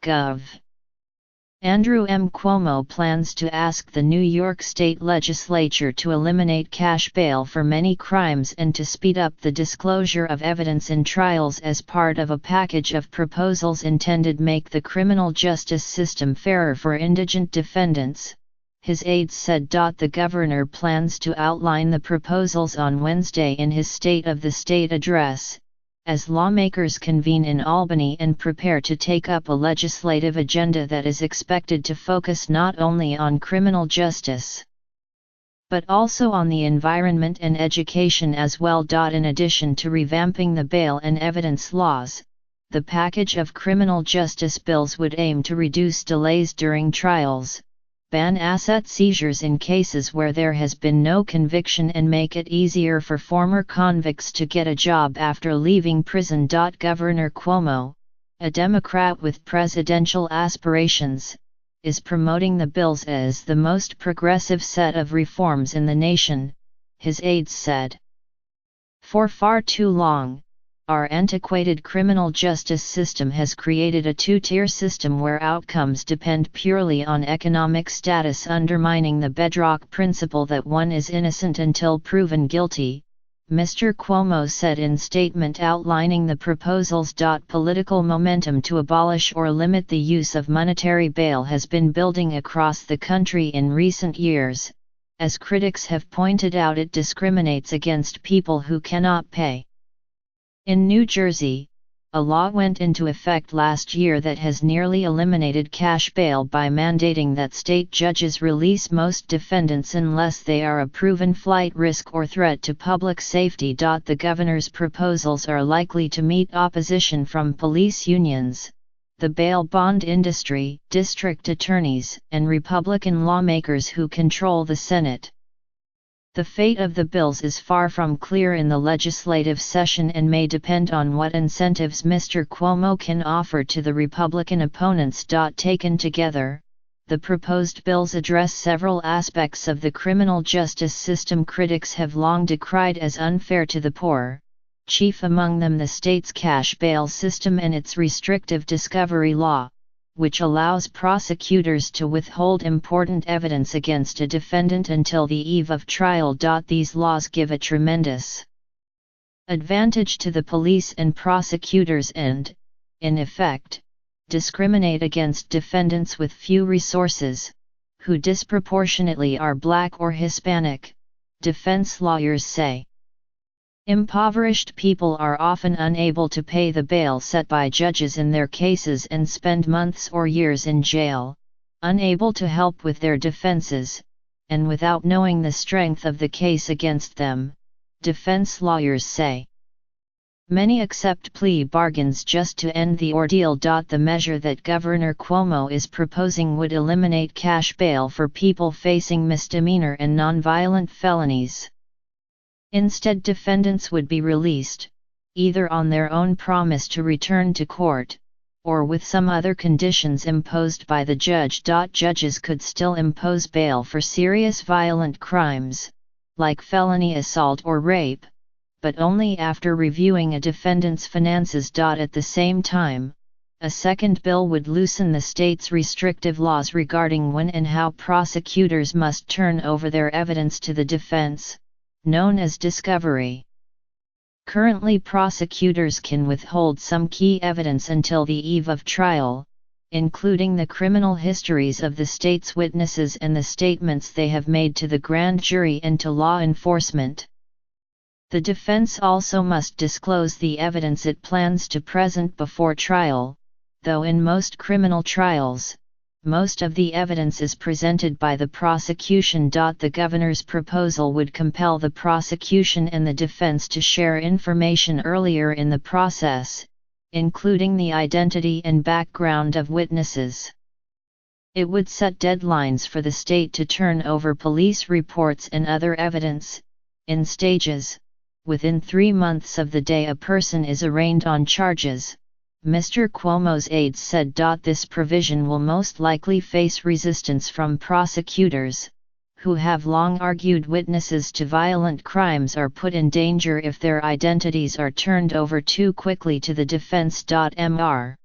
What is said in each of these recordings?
Gov. Andrew M. Cuomo plans to ask the New York State Legislature to eliminate cash bail for many crimes and to speed up the disclosure of evidence in trials as part of a package of proposals intended to make the criminal justice system fairer for indigent defendants, his aides said. The governor plans to outline the proposals on Wednesday in his State of the State address, as lawmakers convene in Albany and prepare to take up a legislative agenda that is expected to focus not only on criminal justice, but also on the environment and education as well. In addition to revamping the bail and evidence laws, the package of criminal justice bills would aim to reduce delays during trials, ban asset seizures in cases where there has been no conviction, and make it easier for former convicts to get a job after leaving prison. Governor Cuomo, a Democrat with presidential aspirations, is promoting the bills as the most progressive set of reforms in the nation, his aides said. For far too long, our antiquated criminal justice system has created a two-tier system where outcomes depend purely on economic status, undermining the bedrock principle that one is innocent until proven guilty, Mr. Cuomo said in statement outlining the proposals. Political momentum to abolish or limit the use of monetary bail has been building across the country in recent years. As critics have pointed out, it discriminates against people who cannot pay. In New Jersey, a law went into effect last year that has nearly eliminated cash bail by mandating that state judges release most defendants unless they are a proven flight risk or threat to public safety. The governor's proposals are likely to meet opposition from police unions, the bail bond industry, district attorneys, and Republican lawmakers who control the Senate. The fate of the bills is far from clear in the legislative session and may depend on what incentives Mr. Cuomo can offer to the Republican opponents. Taken together, the proposed bills address several aspects of the criminal justice system critics have long decried as unfair to the poor, chief among them the state's cash bail system and its restrictive discovery law, which allows prosecutors to withhold important evidence against a defendant until the eve of trial. These laws give a tremendous advantage to the police and prosecutors and, in effect, discriminate against defendants with few resources, who disproportionately are Black or Hispanic, defense lawyers say. Impoverished people are often unable to pay the bail set by judges in their cases and spend months or years in jail, unable to help with their defenses, and without knowing the strength of the case against them, defense lawyers say. Many accept plea bargains just to end the ordeal. The measure that Governor Cuomo is proposing would eliminate cash bail for people facing misdemeanor and nonviolent felonies. Instead, defendants would be released, either on their own promise to return to court, or with some other conditions imposed by the judge. Judges could still impose bail for serious violent crimes, like felony assault or rape, but only after reviewing a defendant's finances. At the same time, a second bill would loosen the state's restrictive laws regarding when and how prosecutors must turn over their evidence to the defense, known as discovery. Currently, prosecutors can withhold some key evidence until the eve of trial, including the criminal histories of the state's witnesses and the statements they have made to the grand jury and to law enforcement. The defense also must disclose the evidence it plans to present before trial, though in most criminal trials, most of the evidence is presented by the prosecution. The governor's proposal would compel the prosecution and the defense to share information earlier in the process, including the identity and background of witnesses. It would set deadlines for the state to turn over police reports and other evidence, in stages, within 3 months of the day a person is arraigned on charges, Mr. Cuomo's aides said. This provision will most likely face resistance from prosecutors, who have long argued witnesses to violent crimes are put in danger if their identities are turned over too quickly to the defense. Mr.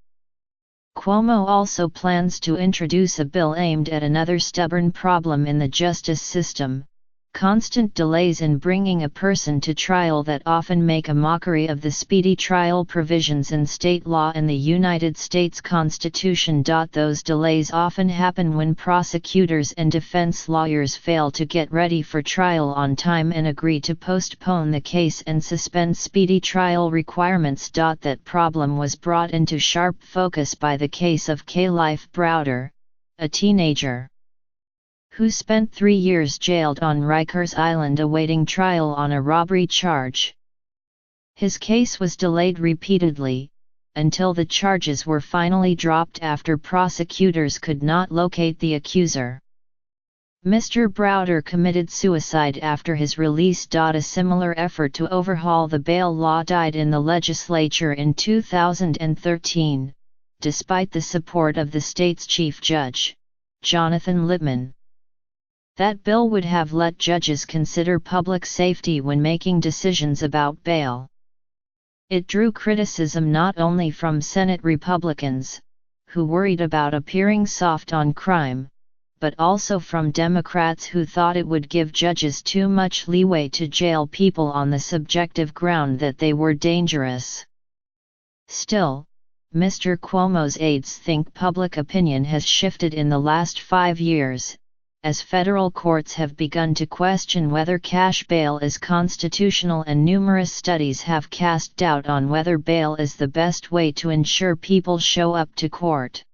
Cuomo also plans to introduce a bill aimed at another stubborn problem in the justice system: constant delays in bringing a person to trial that often make a mockery of the speedy trial provisions in state law and the United States Constitution. Those delays often happen when prosecutors and defense lawyers fail to get ready for trial on time and agree to postpone the case and suspend speedy trial requirements. That problem was brought into sharp focus by the case of Kalife Browder, a teenager who spent 3 years jailed on Rikers Island awaiting trial on a robbery charge. His case was delayed repeatedly, until the charges were finally dropped after prosecutors could not locate the accuser. Mr. Browder committed suicide after his release. A similar effort to overhaul the bail law died in the legislature in 2013, despite the support of the state's chief judge, Jonathan Littman. That bill would have let judges consider public safety when making decisions about bail. It drew criticism not only from Senate Republicans, who worried about appearing soft on crime, but also from Democrats who thought it would give judges too much leeway to jail people on the subjective ground that they were dangerous. Still, Mr. Cuomo's aides think public opinion has shifted in the last 5 years, as federal courts have begun to question whether cash bail is constitutional, and numerous studies have cast doubt on whether bail is the best way to ensure people show up to court.